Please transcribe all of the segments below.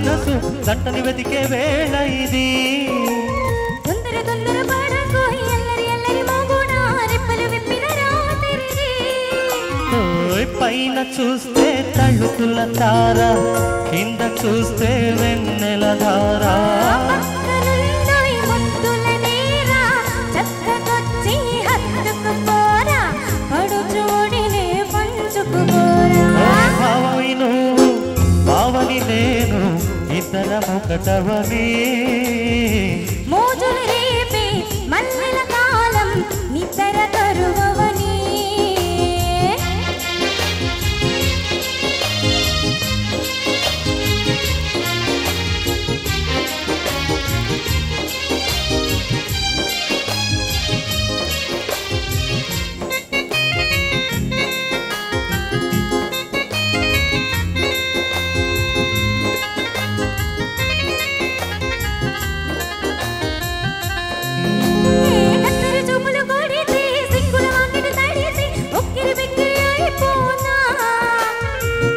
మనసు గంటని వెతికే వేళ ఇది తొందర తొందర పడకు ఎల్లరి ఎల్లరి మోగునా రెప్పలు విప్పిన రాత్రి పైన చూస్తే తళుకుల తార కింద చూస్తే వెన్నెల ధార పక్కనున్నాయి ముద్దుల నీరా చక్కకొచ్చి హత్తుకుపోరా పడు చూడినే పంచుకుపోరా భావని నువ్వు భావని నేను ఇద్దరమొకటవని మోజులు రేపే మల్లెల కాలం నిద్ర కరువవని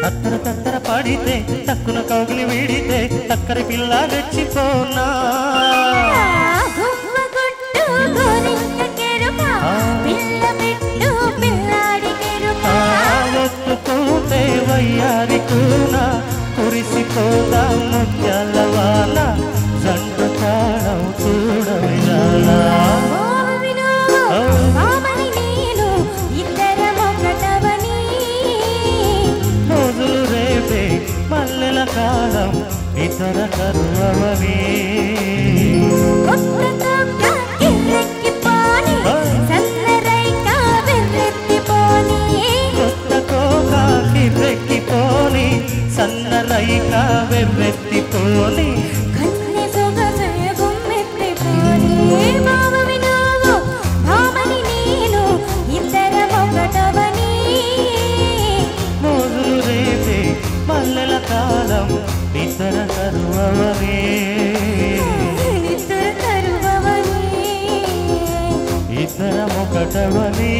తత్తర తత్తర పడితే తక్కున కౌగిలి వీడితే తక్కరి పిల్ల రెచ్చిపోనా ఒత్తుకుంటే వయ్యారి కూన కురిసిపోదా ముత్యాల వాన జంటు తాళం చూడవిరాలా మోజులు రేపే మల్లెల కాలం ఇతర కరువవని కొత్త కోకాకి రెక్కిపోని సన్నరైక వెర్రెత్తిపోని కన్నె సొగసే గుమ్మెత్తిపోని మామవి నువ్వు భామని నేను ఇద్దరమొకటవని మోజులు రేపే మల్లెల కాలం ఇతర కరువవని నిద్ర కరువవని ఇద్దరమొకటవని